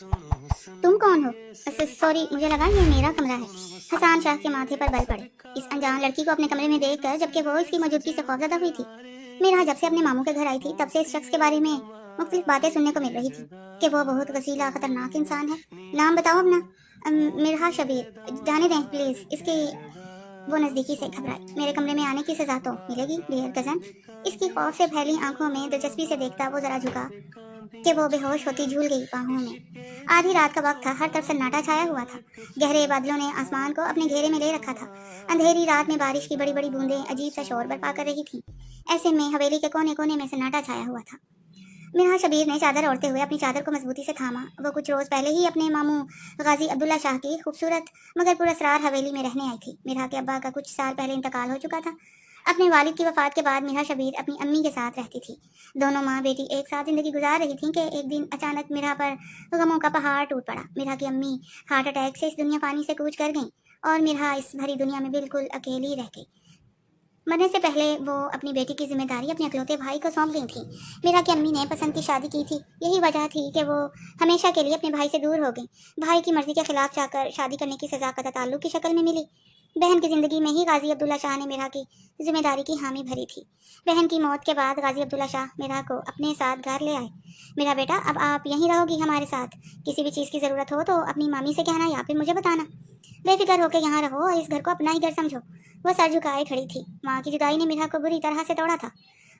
तुम कौन हो? सॉरी, मुझे लगा ये मेरा कमरा है। हसान शाह के माथे पर बल पड़े इस अनजान लड़की को अपने कमरे में देखकर, जबकि वो इसकी मौजूदगी से खौफजदा हुई थी। मीरा जब से अपने मामू के घर आई थी तब से इस शख्स के बारे में मुख्तलिफ बातें सुनने को मिल रही थी कि वो बहुत वसीला खतरनाक इंसान है। नाम बताओ अपना। मिर्हा शबीर। जाने दें प्लीज इसकी। वो नजदीकी से घबराई। मेरे कमरे में आने की सजा तो मिलेगी डियर कजन। इसकी खौफ से फैली आंखों में दिलचस्पी से देखता वो जरा झुका कि वो बेहोश होती झूल गई बाहों में। आधी रात का वक्त था, हर तरफ सन्नाटा छाया हुआ था। गहरे बादलों ने आसमान को अपने घेरे में ले रखा था। अंधेरी रात में बारिश की बड़ी बड़ी बूंदें अजीब सा शोर बर्पा कर रही थीं। ऐसे में हवेली के कोने कोने में सन्नाटा छाया हुआ था। मिन्हा शबीर ने चादर ओढ़ते हुए अपनी चादर को मजबूती से थामा। वो कुछ रोज पहले ही अपने मामू गाजी अब्दुल्ला शाह की खूबसूरत मगर पुरस्रार हवेली में रहने आई थी। मिन्हा के अब्बा का कुछ साल पहले इंतकाल हो चुका था। अपने वालिद की वफात के बाद मिन्हा शबीर अपनी अम्मी के साथ रहती थी। दोनों माँ बेटी एक साथ जिंदगी गुजार रही थीं कि एक दिन अचानक मिन्हा पर गमों का पहाड़ टूट पड़ा। मिन्हा की अम्मी हार्ट अटैक से इस दुनिया फानी से कूच कर गईं और मिन्हा इस भरी दुनिया में बिल्कुल अकेली रह गई। मरने से पहले वो अपनी बेटी की जिम्मेदारी अपने अकलौते भाई को सौंप गई थी। मीरा की अम्मी ने पसंद की शादी की थी। यही वजह थी कि वो हमेशा के लिए अपने भाई से दूर हो गई। भाई की मर्जी के खिलाफ जाकर शादी करने की सजा का ताल्लुक की शक्ल में मिली। बहन की जिंदगी में ही गाजी अब्दुल्ला शाह ने मीरा की जिम्मेदारी की हामी भरी थी। बहन की मौत के बाद गाजी अब्दुल्ला शाह मीरा को अपने साथ घर ले आए। मेरा बेटा, अब आप यहीं रहोगी हमारे साथ। किसी भी चीज़ की ज़रूरत हो तो अपनी मामी से कहना या फिर मुझे बताना। बेफिक्र होकर यहाँ रहो और इस घर को अपना ही घर समझो। वह सर झुकाए खड़ी थी। माँ की जुदाई ने मीरा को बुरी तरह से तोड़ा था।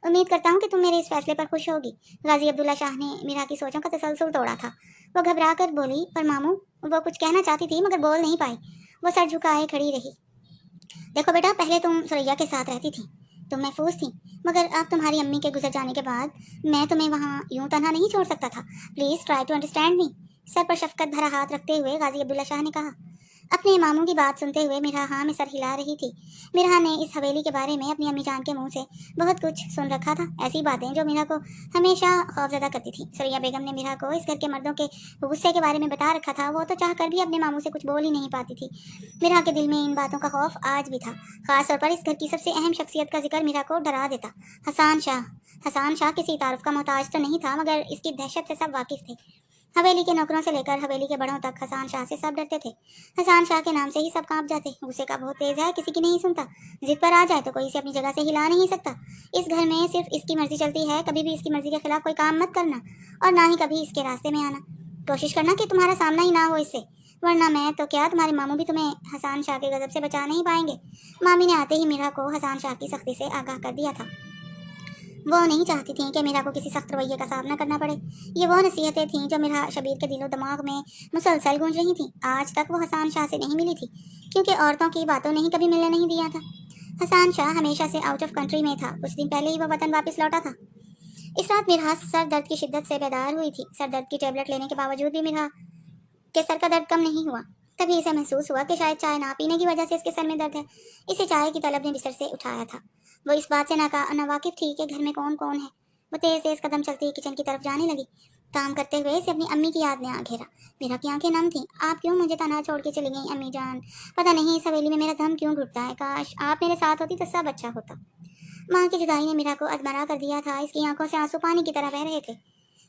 उम्मीद करता हूँ कि तुम मेरे इस फैसले पर खुश होगी। गाजी अब्दुल्ला शाह ने मीरा की सोचों का तसलसल तोड़ा था। वो घबरा कर बोली, पर मामू। वो कुछ कहना चाहती थी मगर बोल नहीं पाई। वो सर झुकाए खड़ी रही। देखो बेटा, पहले तुम सुरैया के साथ रहती थी, तुम महफूज थी, मगर अब तुम्हारी अम्मी के गुजर जाने के बाद मैं तुम्हें वहाँ यूं तनहा नहीं छोड़ सकता था। Please try to understand me. Sir पर शफकत भरा हाथ रखते हुए गाजी अब्दुल्ला शाह ने कहा। अपने मामू की बात सुनते हुए मिरहा हाँ में सर हिला रही थी। मिरहा ने इस हवेली के बारे में अपनी अम्मी जान के मुंह से बहुत कुछ सुन रखा था, ऐसी बातें जो मिरहा को हमेशा खौफजदा करती थी। सुरैया बेगम ने मिरहा को इस घर के मर्दों के गुस्से के बारे में बता रखा था। वो तो चाह कर भी अपने मामू से कुछ बोल ही नहीं पाती थी। मिरहा के दिल में इन बातों का खौफ आज भी था। खासतौर पर इस घर की सबसे अहम शख्सियत का जिक्र मिरहा को डरा देता। हसान शाह। हसान शाह किसी तारुफ का मोहताज तो नहीं था, मगर इसकी दहशत से सब वाकिफ थे। हवेली के नौकरों से लेकर हवेली के बड़ों तक हसान शाह से सब डरते थे। हसान शाह के नाम से ही सब कांप जाते। गुस्से का बहुत तेज है, किसी की नहीं सुनता। जिद पर आ जाए तो कोई इसे अपनी जगह से हिला नहीं सकता। इस घर में सिर्फ इसकी मर्जी चलती है। कभी भी इसकी मर्जी के खिलाफ कोई काम मत करना और ना ही कभी इसके रास्ते में आना। कोशिश करना कि तुम्हारा सामना ही ना हो इससे, वरना मैं तो क्या, तुम्हारे मामू भी तुम्हें हसान शाह के गजब से बचा नहीं पाएंगे। मामी ने आते ही मीरा को हसान शाह की सख्ती से आगाह कर दिया था। वो नहीं चाहती थी कि मीरा को किसी सख्त रवैये का सामना करना पड़े। ये वो नसीहतें थीं जो मीरा शबीर के दिलो दिमाग में मुसलसल गूंज रही थीं। आज तक वो हसान शाह से नहीं मिली थी, क्योंकि औरतों की बातों ने ही कभी मिलने नहीं दिया था। हसान शाह हमेशा से आउट ऑफ कंट्री में था। कुछ दिन पहले ही वह वतन वापस लौटा था। इस रात मिरहा सर दर्द की शिद्दत से बेदार हुई थी। सर दर्द की टेबलेट लेने के बावजूद भी मिरहा के सर का दर्द कम नहीं हुआ। तभी इसे महसूस हुआ कि शायद चाय ना पीने की वजह से इसके सर में दर्द है। इसे चाय की तलब ने बिस्तर से उठाया था। वो इस बात से नावाकिफ थी कि घर में कौन कौन है। वो तेज तेज कदम चलती हुई किचन की तरफ जाने लगी। काम करते हुए इसे अपनी अम्मी की याद ने आ घेरा। मेरा की आंखें नम थीं। आप क्यों मुझे तनहा छोड़ के चली गई अम्मी जान? पता नहीं इस हवेली में मेरा दम क्यों घुटता है। काश आप मेरे साथ होती तो सब अच्छा होता। माँ की जुदाई ने मीरा को अधमरा कर दिया था। इसकी आंखों से आंसू पानी की तरह बह रहे थे।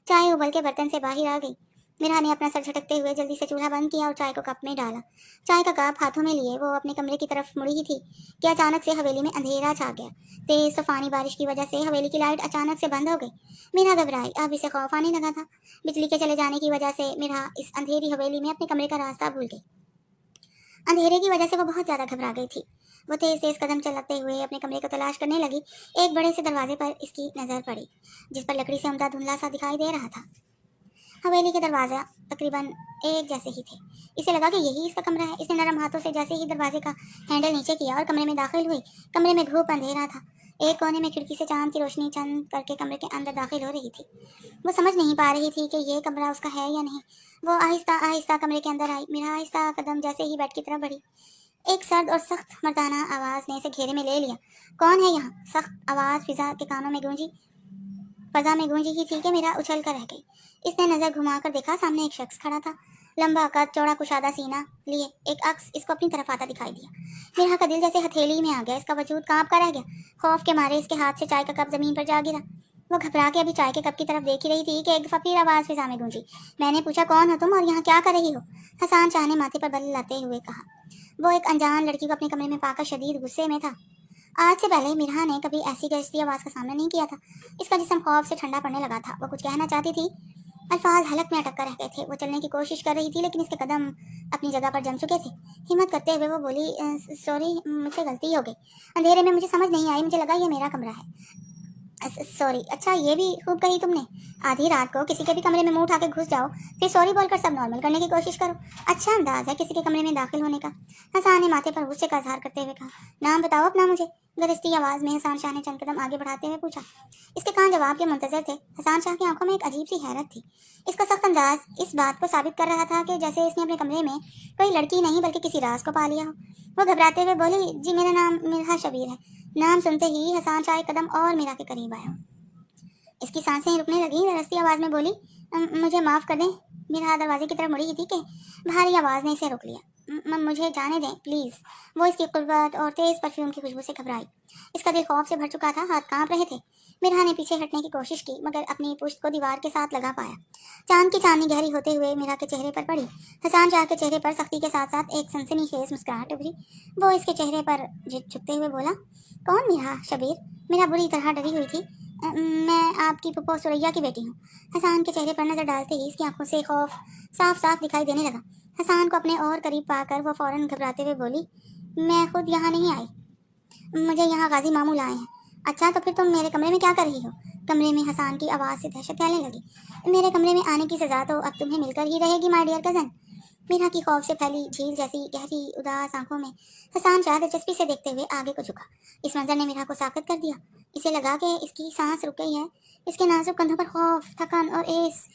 चाय उबल के बर्तन से बाहर आ गई। मीरा ने अपना सर झटकते हुए जल्दी से चूल्हा बंद किया और चाय को कप में डाला। चाय का कप हाथों में लिए वो अपने कमरे की तरफ मुड़ी ही थी कि अचानक से हवेली में अंधेरा छा गया। तेज तूफानी बारिश की वजह से हवेली की लाइट अचानक से बंद हो गई। मीरा घबराई। अब इसे खौफ आने लगा था। बिजली के चले जाने की वजह से मीरा इस अंधेरी हवेली में अपने कमरे का रास्ता भूल गई। अंधेरे की वजह से वो बहुत ज्यादा घबरा गई थी। वो तेज तेज कदम चलाते हुए अपने कमरे को तलाश करने लगी। एक बड़े से दरवाजे पर इसकी नजर पड़ी, जिस पर लकड़ी से उमदा धुंधला सा दिखाई दे रहा था। हवेली के दरवाजा तकरीबन एक जैसे ही थे। इसे लगा कि यही इसका कमरा है। इसने नरम हाथों से जैसे ही दरवाजे का हैंडल नीचे किया और कमरे में दाखिल हुई। कमरे में घूप अंधेरा था। एक कोने में खिड़की से चांद की रोशनी चंद करके कमरे के अंदर दाखिल हो रही थी। वो समझ नहीं पा रही थी कि ये कमरा उसका है या नहीं। वो आहिस्ता आहिस्ता कमरे के अंदर आई। मेरा आहिस्ता कदम जैसे ही बेड की तरफ बढ़ी, एक सर्द और सख्त मर्दाना आवाज ने इसे घेरे में ले लिया। कौन है यहाँ? सख्त आवाज फजा में गूंजी ही थी कि मेरा उछल कर रह गई। इसने नजर घुमाकर देखा, सामने एक शख्स खड़ा था। लंबा कद, चौड़ा कुशादा सीना लिए एक अक्स इसको अपनी तरफ आता दिखाई दिया। मेरा का दिल जैसे हथेली में आ गया। इसका वजूद कांप कर रह गया। खौफ के मारे इसके हाथ से चाय का कप जमीन पर जा गिरा। वो घबरा के अभी चाय के कप की तरफ देख ही रही थी कि एक दफ़ा फिर आवाज़ फिज़ा में गूंजी। मैंने पूछा, कौन हो तुम और यहाँ क्या कर रही हो? हसान शाह ने माथे पर बल लाते हुए कहा। वो एक अनजान लड़की को अपने कमरे में पाकर शदीद गुस्से में था। आज से पहले मिराह ने कभी ऐसी गरजती आवाज़ का सामना नहीं किया था। इसका जिस्म खौफ से ठंडा पड़ने लगा था। वो कुछ कहना चाहती थी, अल्फाज हलक में अटक कर रह गए थे। वो चलने की कोशिश कर रही थी लेकिन इसके कदम अपनी जगह पर जम चुके थे। हिम्मत करते हुए वो बोली, सॉरी, मुझसे गलती हो गई। अंधेरे में मुझे समझ नहीं आई, मुझे लगा ये मेरा कमरा है। सॉरी। अच्छा, ये भी खूब कही तुमने। आधी रात को किसी के भी कमरे में मुंह उठा के घुस जाओ, फिर सॉरी बोलकर सब नॉर्मल करने की कोशिश करो। अच्छा अंदाज है किसी के कमरे में दाखिल होने का। हसान ने माथे पर गुस्से का इजहार करते हुए कहा। नाम बताओ अपना मुझे। गरजती आवाज़ में हसान शाह ने चंद कदम आगे बढ़ाते हुए पूछा। इसके कान जवाब के मुंतजर थे। हसान शाह की आंखों में एक अजीब सी हैरत थी। इसका सख्त अंदाज इस बात को साबित कर रहा था कि जैसे इसने अपने कमरे में कोई लड़की नहीं बल्कि किसी राज को पा लिया हो। वो घबराते हुए बोली, जी मेरा नाम मिराह शबीर है। नाम सुनते ही हसान शाह एक कदम और मीरा के करीब आया। इसकी सांसें रुकने लगी। दरस्ती आवाज़ में बोली, मुझे माफ़ कर दें। मीरा दरवाजे की तरफ मुड़ी ही थी कि भारी आवाज़ ने इसे रोक लिया। मुझे जाने दें प्लीज़। वो इसकी कुर्बत और तेज़ परफ्यूम की खुशबू से घबराई। इसका दिल खौफ से भर चुका था, हाथ कांप रहे थे। मीरा ने पीछे हटने की कोशिश की मगर अपनी पुश्त को दीवार के साथ लगा पाया। चांद की चांदनी गहरी होते हुए मीरा के चेहरे पर पड़ी। हसान शाह के चेहरे पर सख्ती के साथ साथ एक सनसनीखेज मुस्कुराहट उभरी। वो इसके चेहरे पर झुकते हुए बोला, कौन मीरा शबीर? मीरा बुरी तरह डरी हुई थी। मैं आपकी फूफो सुरैया की बेटी हूँ। हसान के चेहरे पर नजर डालते ही इसकी आंखों से खौफ साफ साफ दिखाई देने लगा। हसान को अपने और करीब पाकर वो फौरन घबराते हुए बोली, मैं खुद यहाँ नहीं आई, मुझे यहाँ गाजी मामू लाए हैं। अच्छा, तो फिर तुम मेरे कमरे में क्या कर रही हो? कमरे में हसान की आवाज़ से दहशत फैलने लगी। मेरे कमरे में आने की सज़ा तो अब तुम्हें मिलकर ही रहेगी माय डियर कज़न। मीरा की खौफ से फैली झील जैसी गहरी उदास आंखों में हसान शाह दिलचस्पी से देखते हुए आगे को झुका। इस मंजर ने मीरा को साकत कर दिया। इसे लगा कि इसकी सांस रुक गई है। इसके नाजुक कंधों पर खौफ, थकन और इस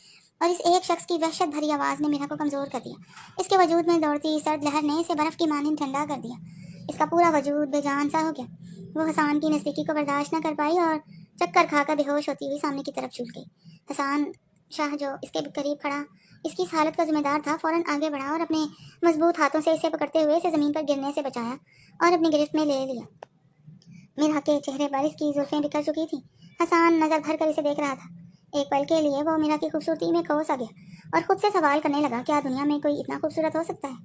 एक शख्स की वहशत भरी आवाज़ ने मीरा को कमज़ोर कर दिया। इसके वजूद में दौड़ती सर्द लहर ने इसे बर्फ़ की मानिंद ठंडा कर दिया। इसका पूरा वजूद बेजान सा हो गया। वो हसान की नज़दीकी को बर्दाश्त न कर पाई और चक्कर खाकर बेहोश होती हुई सामने की तरफ झूल गई। हसान शाह जो इसके करीब खड़ा इसकी इस हालत का जिम्मेदार था, फौरन आगे बढ़ा और अपने मजबूत हाथों से इसे पकड़ते हुए इसे ज़मीन पर गिरने से बचाया और अपनी गिरफ्त में ले लिया। मीरा के चेहरे पर इसकी जुल्फें बिखर चुकी थीं। हसान नज़र भर कर इसे देख रहा था। एक पल के लिए वो मीरा की खूबसूरती में खो सा गया और खुद से सवाल करने लगा, क्या दुनिया में कोई इतना खूबसूरत हो सकता है?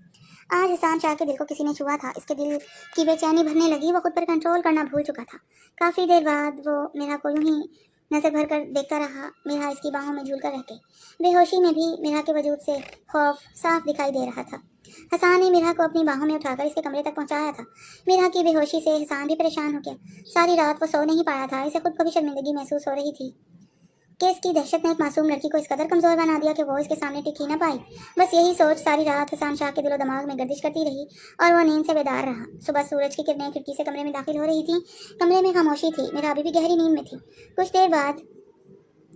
आज हसान शाह के दिल को किसी ने छुआ था। इसके दिल की बेचैनी भरने लगी। वो खुद पर कंट्रोल करना भूल चुका था। काफ़ी देर बाद वो मीरा को यूं ही नज़र भर कर देखता रहा। मीरा इसकी बाहों में झूल कर रह गई। बेहोशी में भी मीरा के वजूद से खौफ साफ दिखाई दे रहा था। हसान ने मीरा को अपनी बाहों में उठाकर इसके कमरे तक पहुंचाया था। मीरा की बेहोशी से हसान भी परेशान हो गया। सारी रात वो सो नहीं पाया था। इसे खुद को भी शर्मिंदगी महसूस हो रही थी कि इसकी दहशत ने एक मासूम लड़की को इस कदर कमज़ोर बना दिया कि वो इसके सामने टिक ही ना पाई। बस यही सोच सारी रात हसान शाह के दिलो दिमाग में गर्दिश करती रही और वो नींद से बेदार रहा। सुबह सूरज की किरणें खिड़की से कमरे में दाखिल हो रही थीं। कमरे में खामोशी थी। मीरा अभी भी गहरी नींद में थी। कुछ देर बाद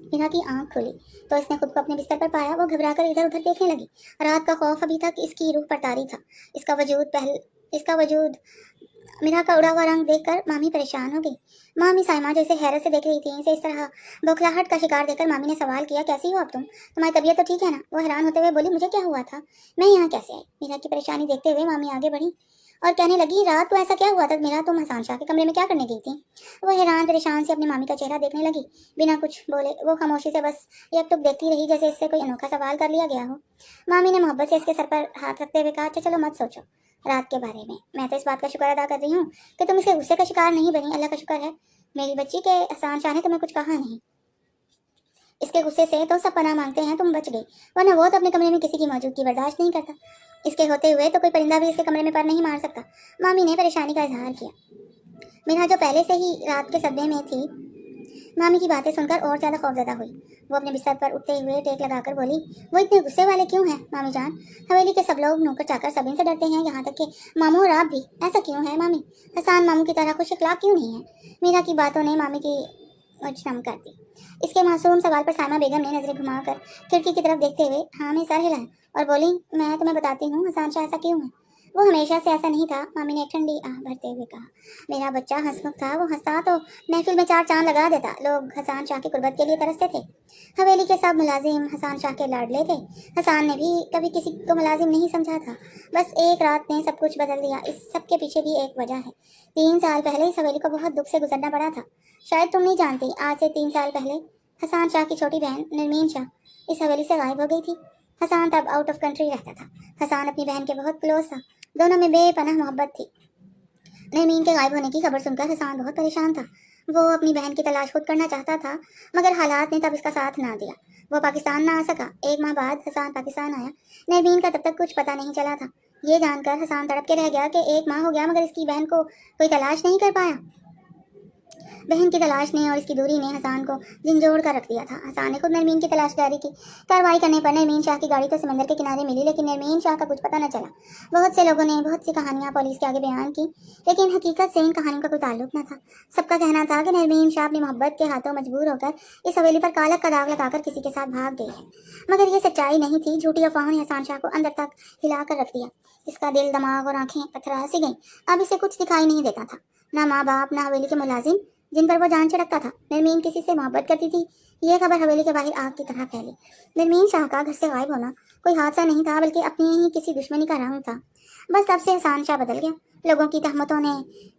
मीरा की आंख खुली तो इसने खुद को अपने बिस्तर पर पाया। वो घबरा कर इधर उधर देखने लगी। रात का खौफ अभी तक इसकी रूह पर तारी था। इसका वजूद मीरा का उड़ा हुआ रंग देखकर मामी परेशान हो गई। मामी साइमा जो इसे हैरत से देख रही थी, इसे इस तरह बौखलाहट का शिकार देखकर मामी ने सवाल किया, कैसी हो अब तुम? तुम्हारी तबीयत तो ठीक है ना? वो हैरान होते हुए बोली, मुझे क्या हुआ था? मैं यहाँ कैसे आई? मीरा की परेशानी देखते हुए मामी आगे बढ़ी और कहने लगी, रात को ऐसा क्या हुआ था मीरा? तुम हसान शाह के कमरे में क्या करने गई थी? वो हैरान परेशान से अपनी मामी का चेहरा देखने लगी। बिना कुछ बोले वो खामोशी से बस एकटुक देखती रही, जैसे इससे कोई अनोखा सवाल कर लिया गया हो। मामी ने मोहब्बत से इसके सर पर हाथ रखते हुए कहा, अच्छा चलो मत सोचो रात के बारे में। मैं तो इस बात का शुक्र अदा कर रही हूँ कि तुम इसके गुस्से का शिकार नहीं बनी। अल्लाह का शुक्र है मेरी बच्ची के हसान शाह ने तुम्हें कुछ कहा नहीं। इसके गुस्से से तो सब पनाह मांगते हैं, तुम बच गई, वरना वो तो अपने कमरे में किसी की मौजूदगी बर्दाश्त नहीं करता। इसके होते हुए तो कोई परिंदा भी इसके कमरे में पर नहीं मार सकता। मामी ने परेशानी का इजहार किया। मीरा जो पहले से ही रात के सदमे में थी, मामी की बातें सुनकर और ज़्यादा खौफजदा हुई। वो अपने बिस्तर पर उठते हुए टेक लगाकर बोली, वो इतने गुस्से वाले क्यों हैं मामी जान? हवेली के सब लोग नौकर चाकर सब इनसे डरते हैं, यहाँ तक कि मामू और आप भी। ऐसा क्यों है मामी? हसान मामू की तरह खुश इखलाक क्यों नहीं है? मीरा की बातों ने मामी की नम कर दी। इसके मासूम सवाल पर साइमा बेगम ने नजरें घुमाकर खिड़की की तरफ देखते हुए हाँ में सर हिलाया और बोली, मैं तुम्हें बताती हूँ हसान शाह ऐसा क्यों है। वो हमेशा से ऐसा नहीं था, मामी ने ठंडी आह भरते हुए कहा। मेरा बच्चा हंसमुख था, वो हंसता तो महफिल में चार चांद लगा देता। लोग हसान शाह की कुर्बत के लिए तरसते थे। हवेली के सब मुलाजिम हसान शाह के लाडले थे। हसान ने भी कभी किसी को मुलाजिम नहीं समझा था। बस एक रात ने सब कुछ बदल दिया। इस सब के पीछे भी एक वजह है। 3 साल पहले इस हवेली को बहुत दुख से गुजरना पड़ा था। शायद तुम नहीं जानती, आज से 3 साल पहले हसान शाह की छोटी बहन नरमीन शाह इस हवेली से गायब हो गई थी। हसान तब आउट ऑफ कंट्री रहता था। हसान अपनी बहन के बहुत क्लोज था। दोनों में बेपनाह मोहब्बत थी। नरमीन के गायब होने की खबर सुनकर हसान बहुत परेशान था। वो अपनी बहन की तलाश खुद करना चाहता था, मगर हालात ने तब इसका साथ ना दिया। वो पाकिस्तान ना आ सका। 1 माह बाद हसान पाकिस्तान आया। नरमीन का तब तक कुछ पता नहीं चला था। ये जानकर हसान तड़प के रह गया कि 1 माह हो गया मगर इसकी बहन को कोई तलाश नहीं कर पाया। बहन की तलाश ने और इसकी दूरी ने हसान को झंझोड़ कर रख दिया था। हसान ने खुद नरमीन की तलाश जारी की। कार्रवाई करने पर नरमीन शाह की गाड़ी तो समंदर के किनारे मिली, लेकिन नरमीन शाह का कुछ पता न चला। बहुत से लोगों ने बहुत सी कहानियां पुलिस के आगे बयान की, लेकिन हकीकत से इन कहानियों का कोई ताल्लुक न था। सबका कहना था कि नरमीन शाह अपनी मोहब्बत के हाथों मजबूर होकर इस हवेली पर कालक का दाग लगाकर किसी के साथ भाग गई है। मगर ये सच्चाई नहीं थी। झूठी अफवाहों ने हसान शाह को अंदर तक हिला कर रख दिया। इसका दिल, दिमाग और आंखें पथरा सी गईं। अब इसे कुछ दिखाई नहीं देता था। ना माँ बाप, ना हवेली के मुलाजिम जिन पर वो जान छिड़कता था। नरमीन किसी से मोहब्बत करती थी, ये खबर हवेली के बाहर आग की तरह फैली। नरमीन शाह का घर से गायब होना कोई हादसा नहीं था, बल्कि अपनी ही किसी दुश्मनी का रंग था। बस तब से हसान शाह बदल गया। लोगों की तहमतों ने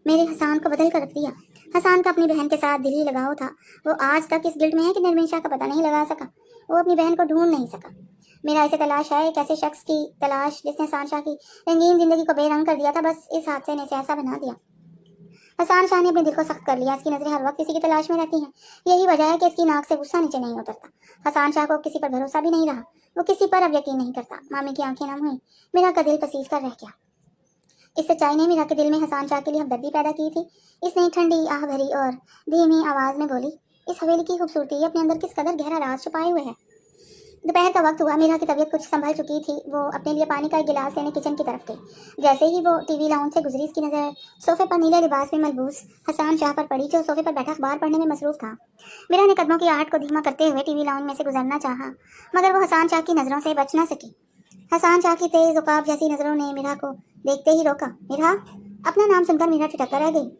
मेरे हसान को बदल कर रख दिया। हसान का अपनी बहन के साथ दिली लगाव था। वो आज तक इस गिल्ट में है कि नरमीन शाह का पता नहीं लगा सका। वो अपनी बहन को ढूंढ नहीं सका। मेरा ऐसे तलाश है, एक ऐसे शख्स की तलाश जिसने हसान शाह की रंगीन जिंदगी को बेरंग कर दिया था। बस इस हादसे ने इसे ऐसा बना दिया। हसान शाह ने अपने दिल को सख्त कर लिया। इसकी नजरें हर वक्त किसी की तलाश में रहती हैं। यही वजह है कि इसकी नाक से गुस्सा नीचे नहीं उतरता। हसान शाह को किसी पर भरोसा भी नहीं रहा। वो किसी पर अब यकीन नहीं करता। मामी की आंखें नम हुई। मेरा का दिल पसीज कर रह गया। इस सच्चाई ने मीरा के दिल में हसान शाह के लिए हमदर्दी पैदा की थी। इसने ठंडी आह भरी और धीमी आवाज में बोली, इस हवेली की खूबसूरती अपने अंदर किस कदर गहरा राज छुपाए हुए है। दोपहर का वक्त हुआ। मीरा की तबीयत कुछ संभल चुकी थी। वो अपने लिए पानी का एक गिलास लेने किचन की तरफ गई। जैसे ही वो टीवी लाउंज से गुजरी, इसकी नज़र सोफे पर नीले लिबास में मलबूस हसान शाह पर पड़ी, जो सोफे पर बैठा अखबार पढ़ने में मसरूफ था। मीरा ने कदमों की आहट को धीमा करते हुए टीवी लाउंज में से गुजरना चाहा, मगर वो हसान शाह की नज़रों से बच न सकी। हसान शाह की तेज उकाब जैसी नज़रों ने मीरा को देखते ही रोका। मीरा! अपना नाम सुनकर मीरा ठिठक कर रह गई।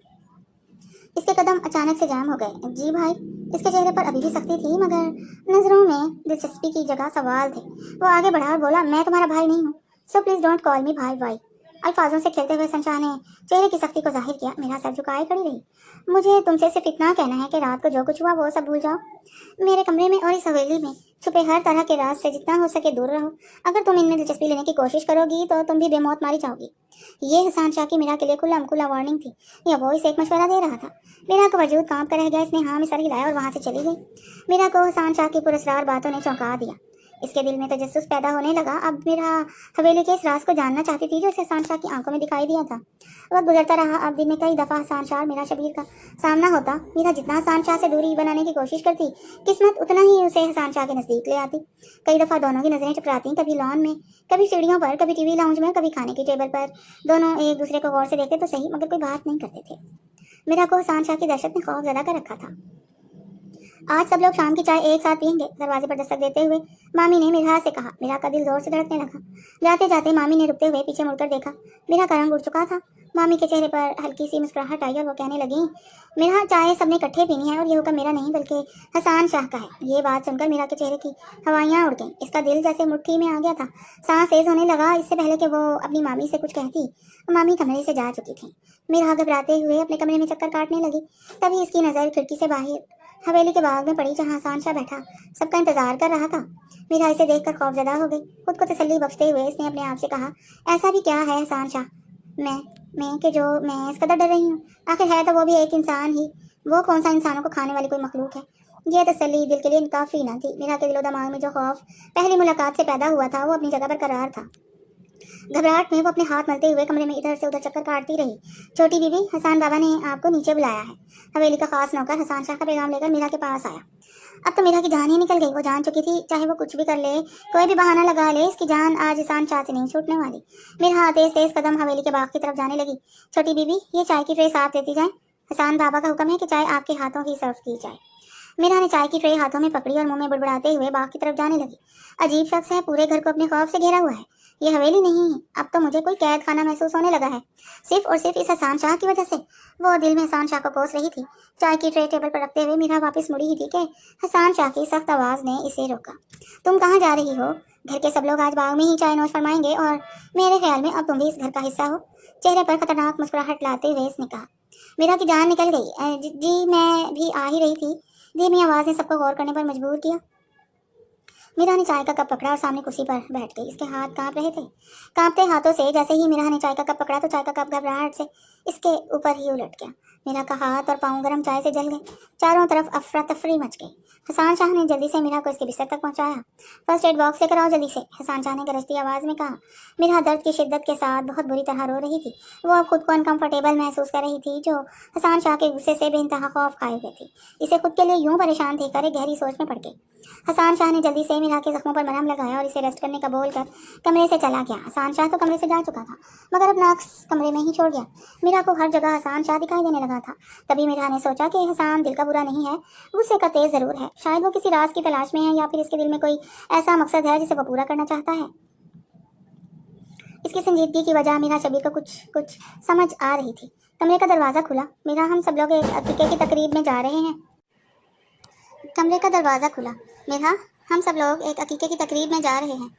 इसके कदम अचानक से जाम हो गए। जी भाई। इसके चेहरे पर अभी भी सख्ती थी, मगर नजरों में दिलचस्पी की जगह सवाल थे। वो आगे बढ़ा और बोला, मैं तुम्हारा भाई नहीं हूँ, सो प्लीज डोंट कॉल मी भाई। अल्फाजों से खेलते हुए संशाह ने चेहरे की सख्ती को जाहिर किया। मेरा सर झुकाए खड़ी रही। मुझे तुमसे सिर्फ इतना कहना है कि रात को जो कुछ हुआ वो सब भूल जाओ। मेरे कमरे में और इस हवेली में छुपे हर तरह के राज से जितना हो सके दूर रहो। अगर तुम इनमें दिलचस्पी लेने की कोशिश करोगी तो तुम भी बेमौत मारी जाओगी। ये हसान शाह की मीरा के लिए खुला वार्निंग थी, या वो इसे एक मशवरा दे रहा था। मीरा का वजूद कांप कर रह गया। इसने हाँ में सर हिलाया और वहां से चली गई। मीरा को हसान शाह की पुरस्कार बातों ने चौंका दिया। इसके दिल में तजस्सुस पैदा होने लगा। अब मीरा हवेली के इस राज को जानना चाहती थी जो इसे हसान शाह की आंखों में दिखाई दिया था। वक्त गुजरता रहा। अब दिन में कई दफा हसान शाह और मीरा शबीर का सामना होता। मीरा जितना हसान शाह से दूरी बनाने की कोशिश करती, किस्मत उतना ही उसे हसान शाह के नजदीक ले आती। कई दफा दोनों की नजरें टकराती, कभी लॉन में, कभी सीढ़ियों पर, कभी टीवी लाउंज में, कभी खाने की टेबल पर। दोनों एक दूसरे को गौर से देखते तो सही, मगर कोई बात नहीं करते थे। मीरा को हसान शाह की दहशत ने खौफ ज़्यादा कर रखा था। आज सब लोग शाम की चाय एक साथ पियेंगे। दरवाजे पर दस्तक देते हुए मामी ने मीरा से कहा। मीरा का दिल जोर से धड़कने लगा। जाते जाते मामी ने रुकते हुए पीछे मुड़कर देखा। मीरा का रंग उड़ चुका था। मामी के चेहरे पर हल्की सी मुस्कुराहट आई और वो कहने लगी, मीरा, चाय सबने इकट्ठे पीनी है और ये हुक्म मेरा नहीं बल्कि हसान शाह का है। ये बात सुनकर मीरा के चेहरे की हवाइयाँ उड़ गईं। इसका दिल जैसे मुट्ठी में आ गया था। सांस तेज होने लगा। इससे पहले कि वो अपनी मामी से कुछ कहती, मामी कमरे से जा चुकी थी। मीरा घबराते हुए अपने कमरे में चक्कर काटने लगी। तभी इसकी नज़र खिड़की से बाहर हवेली के बाग में पड़ी, जहाँ हसान शाह बैठा सबका इंतजार कर रहा था। मीरा इसे देखकर खौफजदा हो गई। खुद को तसल्ली बख्शते हुए इसने अपने आप से कहा, ऐसा भी क्या है हसान शाह मैं कि जो मैं इस कदर डर रही हूँ। आखिर है तो वो भी एक इंसान ही। वो कौन सा इंसानों को खाने वाली कोई मखलूक है। यह तसल्ली दिल के लिए काफ़ी ना थी। मीरा के दिलो दिमाग में जो खौफ पहली मुलाकात से पैदा हुआ था वो अपनी जगह पर करार था। घबराहट में वो अपने हाथ मलते हुए कमरे में इधर से उधर चक्कर काटती रही। छोटी बीबी, हसान बाबा ने आपको नीचे बुलाया है। हवेली का खास नौकर हसान शाह का पैगाम लेकर मीरा के पास आया। अब तो मीरा की जान ही निकल गई। वो जान चुकी थी चाहे वो कुछ भी कर ले, कोई भी बहाना लगा ले, इसकी जान आज हसान शाह से नहीं छूटने वाली। मीरा तेज तेज कदम हवेली के बाग की तरफ जाने लगी। छोटी बीबी, ये चाय की ट्रे साफ देती जाए। हसान बाबा का हुक्म है कि चाय आपके हाथों ही सर्व की जाए। मीरा ने चाय की ट्रे हाथों में पकड़ी और मुंह में बुड़बुड़ाते हुए बाग की तरफ जाने लगी। अजीब शख्स है, पूरे घर को अपने खौफ से घेरा हुआ है। ये हवेली नहीं, अब तो मुझे कोई कैद खाना महसूस होने लगा है, सिर्फ और सिर्फ इस हसान शाह की वजह से। वो दिल में हसान शाह को कोस रही थी। चाय की ट्रे टेबल पर रखते हुए मीरा वापस मुड़ी ही थी कि हसान शाह की सख्त आवाज़ ने इसे रोका। तुम कहाँ जा रही हो? घर के सब लोग आज बाग में ही चाय नोश फरमाएंगे और मेरे ख्याल में अब तुम भी इस घर का हिस्सा हो। चेहरे पर खतरनाक मुस्कुराहट लाते हुए इसने कहा। मीरा की जान निकल गई। जी मैं भी आ ही रही थी, धीमी आवाज़ ने सबको गौर करने पर मजबूर किया। मीरा ने चाय का कप पकड़ा और सामने कुर्सी पर बैठ गई। इसके हाथ कांप रहे थे। कांपते हाथों से जैसे ही मीरा ने चाय का कप पकड़ा तो चाय का कप घबराहट से इसके ऊपर ही उलट गया। मीरा का हाथ और पाँव गर्म चाय से जल गए। चारों तरफ अफरा तफरी मच गई। हसान शाह ने जल्दी से मीरा को इसके बिस्तर तक पहुंचाया। फर्स्ट एड बॉक्स लेकर आओ जल्दी से, हसान शाह ने गरजती आवाज़ में कहा। मीरा दर्द की शिद्दत के साथ बहुत बुरी तरह रो रही थी। वो अब खुद को अनकंफर्टेबल महसूस कर रही थी, जो हसान शाह के गुस्से से बेइंतहा खौफ खाए हुए थी। इसे खुद के लिए यूं परेशान थी कर एक गहरी सोच में पड़ गई। हसान शाह ने जल्दी से मीरा के जख्मों पर मरहम लगाया और इसे रेस्ट करने का बोलकर कमरे से चला गया। हसान शाह तो कमरे से जा चुका था, मगर अपना अक्स कमरे में ही छोड़ गया। मीरा को हर जगह हसान शाह दिखाई देने लगा था। तभी मीरा ने सोचा कि हसान दिल का बुरा नहीं है, गुस्से का तेज जरूर है। शायद वो किसी राज की तलाश में है या फिर इसके दिल में कोई ऐसा मकसद है जिसे वो पूरा करना चाहता है। इसकी संजीदगी की वजह मीरा शबीर को कुछ कुछ समझ आ रही थी। कमरे का दरवाज़ा खुला। मीरा, हम सब लोग एक अकीके की तकरीब में जा रहे हैं। कमरे का दरवाज़ा खुला। मीरा, हम सब लोग एक अकीके की तकरीब में जा रहे हैं।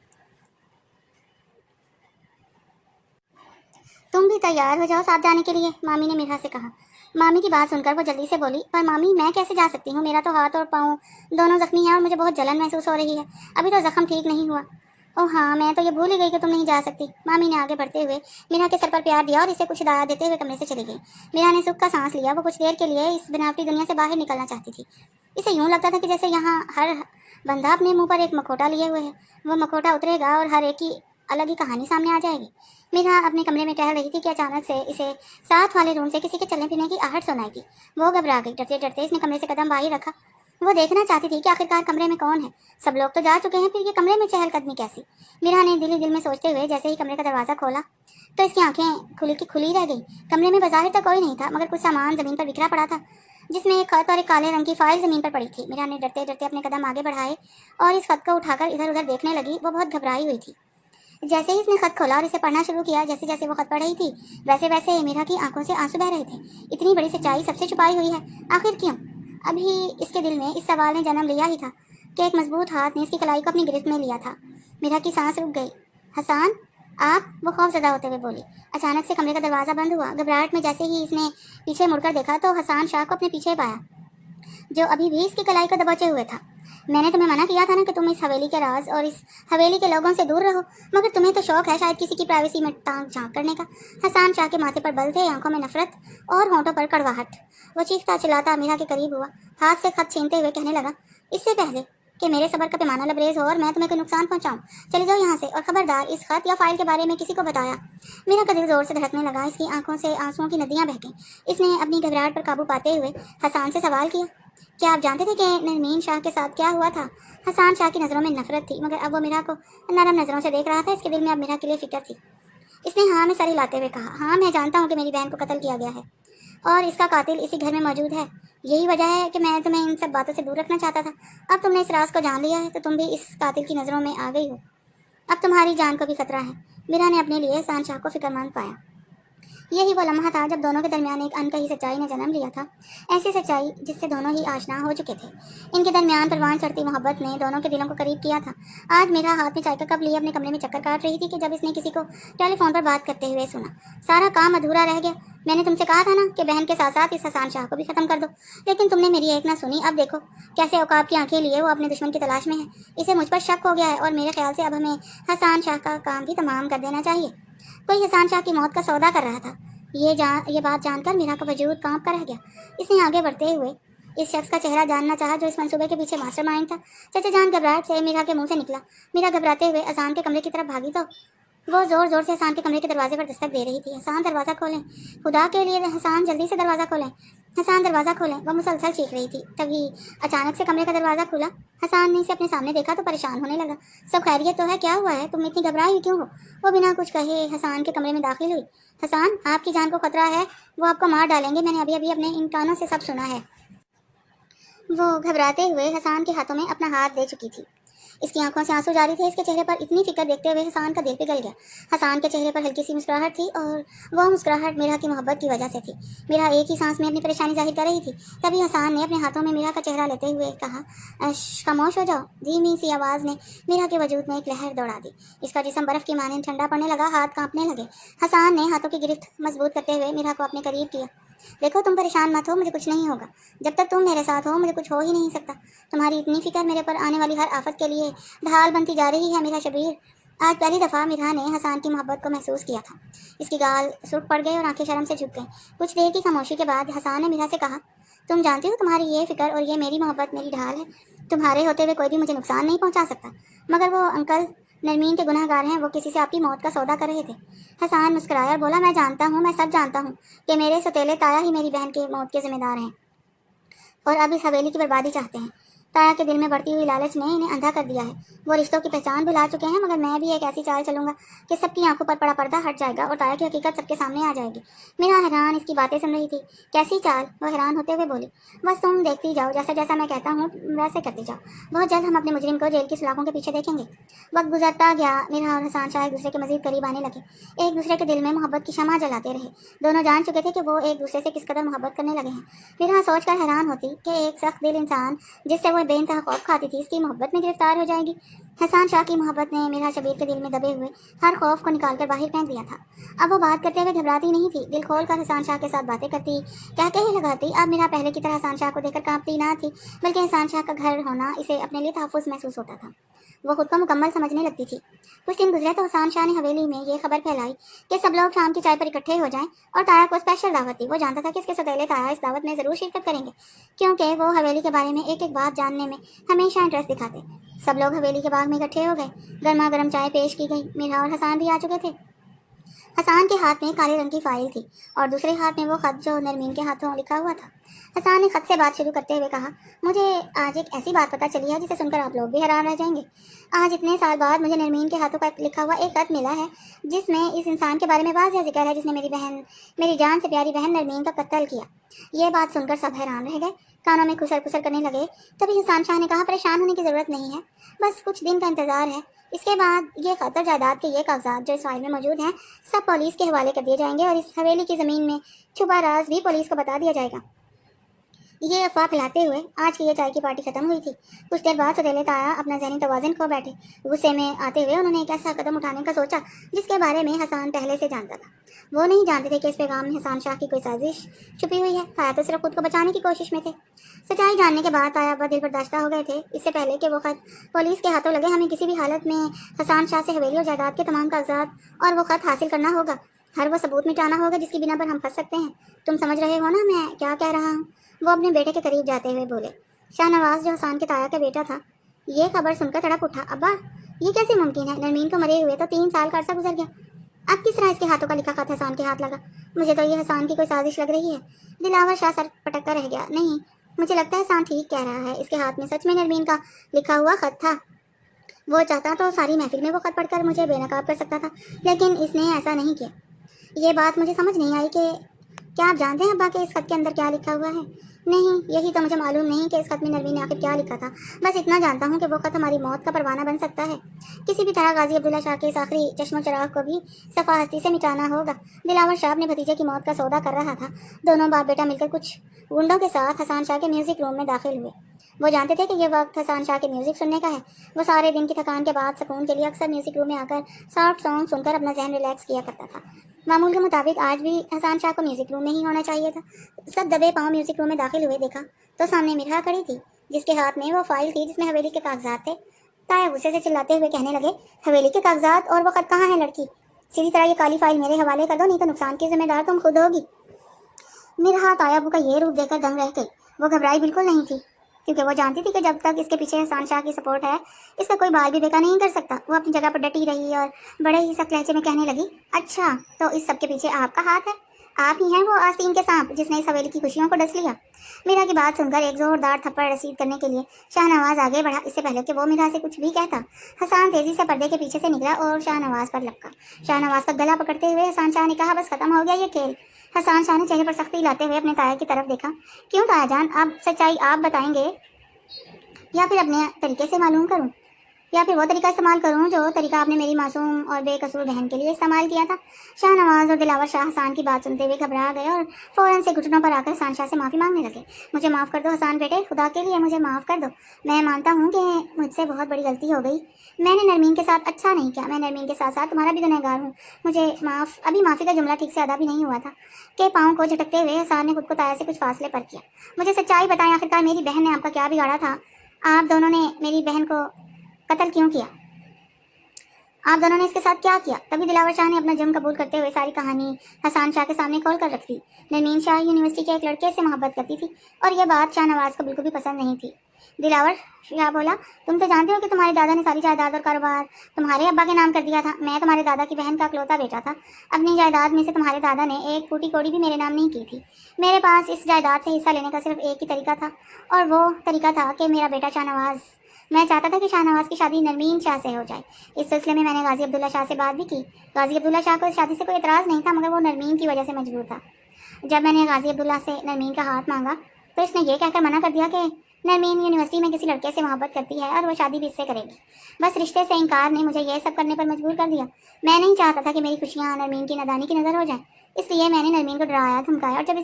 तुम भी तैयार हो जाओ साथ जाने के लिए, मामी ने मीरा से कहा। मामी की बात सुनकर वो जल्दी से बोली, पर मामी मैं कैसे जा सकती हूँ? मेरा तो हाथ और पाँव दोनों जख्मी हैं और मुझे बहुत जलन महसूस हो रही है। अभी तो जख्म ठीक नहीं हुआ। ओह हाँ, मैं तो ये भूल ही गई कि तुम नहीं जा सकती। मामी ने आगे बढ़ते हुए मीरा के सर पर प्यार दिया और इसे कुछ दाया देते हुए कमरे से चली गई। मीरा ने सुख का सांस लिया। वो कुछ देर के लिए इस बनावटी दुनिया से बाहर निकलना चाहती थी। इसे यूं लगता था कि जैसे यहाँ हर बंदा अपने मुंह पर एक मखोटा लिए हुए है। वो मखोटा उतरेगा और हर एक की अलग ही कहानी सामने आ जाएगी। मीरा अपने कमरे में टहल रही थी कि अचानक से इसे साथ वाले रूम से किसी के चलने फिरने की आहट सुनाई दी। वो घबरा गई। डरते डरते इसने कमरे से कदम बाहर रखा। वो देखना चाहती थी कि आखिरकार कमरे में कौन है। सब लोग तो जा चुके हैं, फिर ये कमरे में चहलकदमी कैसी? मीरा ने दिल ही दिल में सोचते हुए जैसे ही कमरे का दरवाज़ा खोला तो इसकी आंखें खुली की खुली रह गई। कमरे में बाजार तक कोई नहीं था, मगर कुछ सामान जमीन पर बिखरा पड़ा था, जिसमें एक खत और एक काले रंग की फाइल जमीन पर पड़ी थी। मीरा ने डरते डरते अपने कदम आगे बढ़ाए और इस खत को उठाकर इधर उधर देखने लगी। वो बहुत घबराई हुई थी। जैसे ही इसने खत खोला और इसे पढ़ना शुरू किया, जैसे जैसे वो खत पढ़ रही थी वैसे वैसे मीरा की आंखों से आंसू बह रहे थे। इतनी बड़ी सच्चाई सबसे छुपाई हुई है, आखिर क्यों? अभी इसके दिल में इस सवाल ने जन्म लिया ही था कि एक मजबूत हाथ ने इसकी कलाई को अपनी गिरफ्त में लिया था। मीरा की सांस रुक गई। हसान, आप? वो खौफजदा होते हुए बोली। अचानक से कमरे का दरवाज़ा बंद हुआ। घबराहट में जैसे ही इसने पीछे मुड़कर देखा तो हसान शाह को अपने पीछे पाया, जो अभी भी इसकी कलाई को दबोचे हुए था। मैंने तुम्हें मना किया था ना कि तुम इस हवेली के राज और इस हवेली के लोगों से दूर रहो, मगर तुम्हें तो शौक है शायद किसी की प्राइवेसी में टांग झांक करने का। हसान शाह के माथे पर बल थे, आंखों में नफरत और होंठों पर कड़वाहट। वो चीखता चिल्लाता मीरा के करीब हुआ, हाथ से खत छीनते हुए कहने लगा, इससे पहले कि मेरे सबर का पैमाना लबरेज हो और मैं तुम्हें कोई नुकसान पहुंचाऊं, चले जाओ यहाँ से, और खबरदार इस खत या फाइल के बारे में किसी को बताया। मीरा का दिल जोर से धड़कने लगा। इसकी आंखों से आंसुओं की नदियां बह गईं। इसने अपनी घबराहट पर काबू पाते हुए हसान से सवाल किया, क्या आप जानते थे कि नरमीन शाह के साथ क्या हुआ था? हसान शाह की नज़रों में नफरत थी, मगर अब वो मीरा को नरम नज़रों से देख रहा था। इसके दिल में अब मीरा के लिए फिक्र थी। इसने हाँ में सर हिलाते हुए कहा, हाँ मैं जानता हूँ कि मेरी बहन को कत्ल किया गया है और इसका कातिल इसी घर में मौजूद है। यही वजह है कि मैं तुम्हें इन सब बातों से दूर रखना चाहता था। अब तुमने इस राज को जान लिया है तो तुम भी इस कातिल की नज़रों में आ गई हो। अब तुम्हारी जान को भी खतरा है। मीरा ने अपने लिए हसान शाह को फिक्रमंद पाया। यही वो लम्हा था जब दोनों के दरमियान एक अनकही सच्चाई ने जन्म लिया था। ऐसी सच्चाई जिससे दोनों ही आशना हो चुके थे। इनके दरमियान परवान चढ़ती मोहब्बत ने दोनों के दिलों को करीब किया था। आज मेरा हाथ में चाय का कप लिए अपने कमरे में चक्कर काट रही थी कि जब इसने किसी को टेलीफोन पर बात करते हुए सुना। सारा काम अधूरा रह गया। मैंने तुमसे कहा था ना कि बहन के साथ साथ इस हसान शाह को भी खत्म कर दो, लेकिन तुमने मेरी एक ना सुनी। अब देखो कैसे औकाब की आंखें लिए वो अपने दुश्मन की तलाश में है। इसे मुझ पर शक हो गया है और मेरे ख्याल से अब हमें हसान शाह का काम भी तमाम कर देना चाहिए। कोई हसान शाह की मौत का सौदा कर रहा था। ये बात जानकर मीरा का वजूद कांप कर रह गया। इसने आगे बढ़ते हुए इस शख्स का चेहरा जानना चाहा जो इस मंसूबे के पीछे मास्टरमाइंड था। चाचा जान घबराहट से मीरा के मुंह से निकला। मीरा घबराते हुए अजान के कमरे की तरफ भागी तो वो जोर जोर से हसान के कमरे के दरवाजे पर दस्तक दे रही थी। हसान दरवाज़ा खोलें, खुदा के लिए हसान जल्दी से दरवाज़ा खोलें, हसान दरवाज़ा खोलें। वह मुसलसल चीख रही थी। तभी अचानक से कमरे का दरवाज़ा खुला। हसान ने इसे अपने सामने देखा तो परेशान होने लगा। सब खैरियत तो है? क्या हुआ है? तुम इतनी घबराई हुई क्यों हो? वो बिना कुछ कहे हसान के कमरे में दाखिल हुई। हसान, आपकी जान को खतरा है, वो आपको मार डालेंगे। मैंने अभी अभी अपने इन कानों से सब सुना है। वो घबराते हुए हसान के हाथों में अपना हाथ दे चुकी थी। اس کی آنکھوں سے آنسو جاری تھے۔ اس کے چہرے پر اتنی فکر دیکھتے ہوئے حسان کا دل پگھل گیا۔ حسان کے چہرے پر ہلکی سی مسکراہٹ تھی اور وہ مسکراہٹ میرا کی محبت کی وجہ سے تھی۔ میرا ایک ہی سانس میں اپنی پریشانی ظاہر کر رہی تھی۔ تبھی حسان نے اپنے ہاتھوں میں میرا کا چہرہ لیتے ہوئے کہا، خاموش ہو جاؤ۔ دھیمی سی آواز نے میرا کے وجود میں ایک لہر دوڑا دی۔ اس کا جسم برف کی مانند ٹھنڈا پڑنے لگا، ہاتھ کانپنے لگے۔ حسان نے ہاتھوں کی گرفت مضبوط کرتے ہوئے میرا کو اپنے قریب کیا۔ دیکھو تم پریشان مت ہو، مجھے کچھ نہیں ہوگا۔ جب تک تم میرے ساتھ ہو مجھے کچھ ہو ہی نہیں سکتا۔ تمہاری اتنی فکر میرے پر آنے والی ہر آفت کے لیے ڈھال بنتی جا رہی ہے میرا شبیر۔ آج پہلی دفعہ میرا نے حسان کی محبت کو محسوس کیا تھا۔ اس کی گال سرخ پڑ گئے اور آنکھیں شرم سے جھک گئیں۔ کچھ دیر کی خاموشی کے بعد حسان نے میرا سے کہا، تم جانتی ہو تمہاری یہ فکر اور یہ میری محبت میری ڈھال ہے۔ تمہارے ہوتے ہوئے کوئی بھی مجھے نقصان نہیں پہنچا سکتا۔ مگر وہ انکل نرمین کے گناہ گار ہیں، وہ کسی سے آپ کی موت کا سودا کر رہے تھے۔ حسان مسکرایا اور بولا، میں جانتا ہوں، میں سب جانتا ہوں کہ میرے ستیلے تایا ہی میری بہن کی موت کے ذمہ دار ہیں اور اب اس حویلی کی بربادی چاہتے ہیں۔ تایا کے دل میں بڑھتی ہوئی لالچ نے انہیں اندھا کر دیا ہے۔ وہ رشتوں کی پہچان بھلا چکے ہیں، مگر میں بھی ایک ایسی چال چلوں گا کہ سب کی آنکھوں پر پڑا پردہ ہٹ جائے گا اور تایا کی حقیقت سب کے سامنے آ جائے گی۔ میرا حیران اس کی باتیں سن رہی تھی۔ کیسی چال؟ وہ حیران ہوتے ہوئے بولی، بس تم دیکھتی جاؤ، جیسا جیسا میں کہتا ہوں ویسے کرتی جاؤ۔ بہت جلد ہم اپنے مجرم کو جیل کی سلاخوں کے پیچھے دیکھیں گے۔ وقت گزرتا گیا، میرا اور حسان شاہ ایک دوسرے کے مزید قریب آنے لگے۔ ایک دوسرے کے دل میں محبت کی شمع جلاتے رہے۔ دونوں جان چکے تھے کہ وہ ایک دوسرے سے کس قدر محبت کرنے لگے ہیں۔ میرا سوچ کر حیران ہوتی کہ ایک سخت دل انسان جس سے وہ بے انتہا خوف کھاتی تھی، اس کی محبت میں گرفتار ہو جائے گی۔ حسان شاہ کی محبت نے میرا شبیر کے دل میں دبے ہوئے ہر خوف کو نکال کر باہر پھینک دیا تھا۔ اب وہ بات کرتے ہوئے گھبراتی نہیں تھی، دل کھول کر حسان شاہ کے ساتھ باتیں کرتی، کہتے ہی لگاتی۔ اب میرا پہلے کی طرح حسان شاہ کو دیکھ کر کانپتی نہ تھی، بلکہ حسان شاہ کا گھر ہونا اسے اپنے لیے تحفظ محسوس ہوتا تھا۔ وہ خود کو مکمل سمجھنے لگتی تھی۔ کچھ دن گزرے تو حسان شاہ نے حویلی میں یہ خبر پھیلائی کہ سب لوگ شام کی چائے پر اکٹھے ہو جائیں اور تایا کو اسپیشل دعوت دی۔ وہ جانتا تھا کہ اس کے ستیلے تایا اس دعوت میں ضرور شرکت کریں گے، کیونکہ وہ حویلی کے بارے میں ایک ایک بات جاننے میں ہمیشہ انٹرسٹ دکھاتے۔ سب لوگ حویلی کے باغ میں اکٹھے ہو گئے۔ گرما گرم چائے پیش کی گئی۔ میرا اور حسان بھی آ چکے تھے۔ حسان کے ہاتھ میں کالے رنگ کی فائل تھی اور دوسرے ہاتھ میں وہ خط جو نرمین کے ہاتھوں لکھا ہوا تھا۔ حسان نے خط سے بات شروع کرتے ہوئے کہا، مجھے آج ایک ایسی بات پتہ چلی ہے جسے سن کر آپ لوگ بھی حیران رہ جائیں گے۔ آج اتنے سال بعد مجھے نرمین کے ہاتھوں کا لکھا ہوا ایک خط ملا ہے، جس میں اس انسان کے بارے میں واضح ذکر ہے جس نے میری جان سے پیاری بہن نرمین کا قتل کیا۔ یہ بات سن کر سب حیران رہ گئے، کانوں میں کھسر پھسر کرنے لگے۔ تبھی حسان شاہ نے کہا، پریشان ہونے کی ضرورت نہیں ہے، بس کچھ دن کا انتظار ہے۔ اس کے بعد یہ خط اور جائیداد کے یہ کاغذات جو اس فائل میں موجود ہیں سب پولیس کے حوالے کر دیے جائیں گے اور اس حویلی کی زمین میں چھپا راز بھی پولیس کو بتا دیا جائے گا۔ یہ افواہ پھیلاتے ہوئے آج کی یہ چائے کی پارٹی ختم ہوئی تھی۔ کچھ دیر بعد ستیلے تایا اپنا ذہنی توازن کھو بیٹھے۔ غصے میں آتے ہوئے انہوں نے ایک ایسا قدم اٹھانے کا سوچا جس کے بارے میں حسان پہلے سے جانتا تھا۔ وہ نہیں جانتے تھے کہ اس پیغام میں حسان شاہ کی کوئی سازش چھپی ہوئی ہے۔ تایا تو صرف خود کو بچانے کی کوشش میں تھے۔ سچائی جاننے کے بعد تایا دل برداشتہ ہو گئے تھے۔ اس سے پہلے کہ وہ خط پولیس کے ہاتھوں لگے، ہمیں کسی بھی حالت میں حسان شاہ سے حویلی اور جائیداد کے تمام کاغذات اور وہ خط حاصل کرنا ہوگا۔ ہر وہ ثبوت مٹانا ہوگا جس کی بنا پر ہم پھنس سکتے ہیں۔ تم سمجھ رہے ہو نا میں کیا کہہ رہا ہوں؟ وہ اپنے بیٹے کے قریب جاتے ہوئے بولے۔ شاہ نواز جو حسان کے تایا کا بیٹا تھا، یہ خبر سن کر تڑپ اٹھا۔ ابا، یہ کیسے ممکن ہے؟ نرمین کو مرے ہوئے تو 3 سال کا عرصہ گزر گیا، اب کس طرح اس کے ہاتھوں کا لکھا خط حسان کے ہاتھ لگا؟ مجھے تو یہ حسان کی کوئی سازش لگ رہی ہے۔ دلاور شاہ سر پٹک کر رہ گیا۔ نہیں، مجھے لگتا ہے حسان ٹھیک کہہ رہا ہے، اس کے ہاتھ میں سچ میں نرمین کا لکھا ہوا خط تھا۔ وہ چاہتا تو ساری محفل میں وہ خط پڑھ کر مجھے بے نقاب کر سکتا تھا، لیکن اس نے ایسا نہیں کیا۔ یہ بات مجھے سمجھ نہیں آئی کہ کیا آپ جانتے ہیں ابا کہ اس خط کے اندر کیا لکھا ہوا ہے؟ نہیں، یہی تو مجھے معلوم نہیں کہ اس خط میں نرمین نے آخر کیا لکھا تھا۔ بس اتنا جانتا ہوں کہ وہ خط ہماری موت کا پروانہ بن سکتا ہے۔ کسی بھی طرح غازی عبداللہ شاہ کے اس آخری چشم و چراغ کو بھی صفا ہستی سے مٹانا ہوگا۔ دلاور شاہ اپنے بھتیجے کی موت کا سودا کر رہا تھا۔ دونوں باپ بیٹا مل کر کچھ گنڈوں کے ساتھ حسان شاہ کے میوزک روم میں داخل ہوئے۔ وہ جانتے تھے کہ یہ وقت حسان شاہ کے میوزک سننے کا ہے۔ وہ سارے دن کی تھکان کے بعد سکون کے لیے اکثر میوزک روم میں آ کر سافٹ سانگ سن کر اپنا ذہن ریلیکس کیا کرتا تھا۔ معمول کے مطابق آج بھی حسان شاہ کو میوزک روم میں ہی ہونا چاہیے تھا۔ سب دبے پاؤں میوزک روم میں داخل ہوئے، دیکھا تو سامنے مرحا کھڑی تھی، جس کے ہاتھ میں وہ فائل تھی جس میں حویلی کے کاغذات تھے۔ تایا غصے سے چلاتے ہوئے کہنے لگے، حویلی کے کاغذات اور وہ خط کہاں ہے لڑکی؟ سیدھی طرح یہ کالی فائل میرے حوالے کر دو، نہیں تو نقصان کی ذمہ دار تم خود ہوگی۔ مرحا تایا کا یہ روپ دیکھ کر دنگ رہ گئی۔ وہ گھبرائی بالکل نہیں تھی، کیونکہ وہ جانتی تھی کہ جب تک اس کے پیچھے حسان شاہ کی سپورٹ ہے اس کا کوئی بال بھی بیکا نہیں کر سکتا۔ وہ اپنی جگہ پر ڈٹی رہی اور بڑے ہی سخت لہجے میں کہنے لگی، اچھا تو اس سب کے پیچھے آپ کا ہاتھ ہے؟ آپ ہی ہیں وہ آستین کے سانپ جس نے اس حویلی کی خوشیوں کو ڈس لیا؟ میرا کی بات سن کر ایک زوردار تھپڑ رسید کرنے کے لیے شاہ نواز آگے بڑھا۔ اس سے پہلے کہ وہ میرا سے کچھ بھی کہتا، حسان تیزی سے پردے کے پیچھے سے نکلا اور شاہ نواز پر لپکا۔ شاہ نواز کا گلا پکڑتے ہوئے حسان شاہ نے کہا، بس ختم ہو گیا یہ کھیل۔ حسان شاہ نے چہرے پر سختی لاتے ہوئے اپنے تایا کی طرف دیکھا۔ کیوں تایا جان، اب سچائی آپ بتائیں گے یا پھر اپنے طریقے سے معلوم کروں؟ या फिर वो तरीका इस्तेमाल करूं जो तरीका आपने मेरी मासूम और बेकसूर बहन के लिए इस्तेमाल किया था। शाहनवाज और दिलावर शाह हसान की बात सुनते हुए घबरा गए और फौरन से घुटनों पर आकर हसान शाह से माफ़ी मांगने लगे। मुझे माफ़ कर दो हसान बेटे, खुदा के लिए मुझे माफ़ कर दो। मैं मानता हूँ कि मुझसे बहुत बड़ी गलती हो गई। मैंने नरमीन के साथ अच्छा नहीं किया। मैं नरमीन के साथ साथ तुम्हारा भी गुनहगार हूँ। मुझे माफ़। अभी माफ़ी का जुमला ठीक से अदा भी नहीं हुआ था कि पाँव को झटकते हुए हसान ने खुद को ताया से कुछ फासले पर किया। मुझे सच्चाई बताएं, आखिरकार मेरी बहन ने आपका क्या बिगाड़ा था? आप दोनों ने मेरी बहन को कत्ल क्यों किया? आप दोनों ने इसके साथ क्या किया? तभी दिलावर शाह ने अपना जुर्म कबूल करते हुए सारी कहानी हसान शाह के सामने खोल कर रख दी। नरमीन शाह यूनिवर्सिटी के एक लड़के से मोहब्बत करती थी और यह बात शाहनवाज को बिल्कुल भी पसंद नहीं थी। दिलावर शाह बोला, तुम तो जानते हो कि तुम्हारे दादा ने सारी जायदाद और कारोबार तुम्हारे अब्बा के नाम कर दिया था। मैं तुम्हारे दादा की बहन का इकलौता बेटा था। अपनी जायदाद में से तुम्हारे दादा ने एक फूटी कौड़ी भी मेरे नाम नहीं की थी। मेरे पास इस जायदाद से हिस्सा लेने का सिर्फ एक ही तरीका था और वो तरीका था कि मेरा बेटा शाहनवाज। मैं चाहता था कि शाहनवाज की शादी नरमीन शाह से हो जाए। इस सिलसिले में मैंने गाजी अब्दुल्ला शाह से बात भी की। गाजी अब्दुल्ला शाह को इस शादी से कोई एतराज़ नहीं था, मगर वो नरमीन की वजह से मजबूर था। जब मैंने गाजी अब्दुल्ला से नरमीन का हाथ मांगा तो इसने ये कहकर मना कर दिया कि नरमीन यूनिवर्सिटी में किसी लड़के से मोहब्बत करती है और वो शादी भी इससे करेगी। बस रिश्ते से इनकार ने मुझे ये सब करने पर मजबूर कर दिया। मैं नहीं चाहता था कि मेरी खुशियाँ नरमीन की नादानी की नज़र हो जाए, इसलिए मैंने नरमीन को डराया धमकाया और जब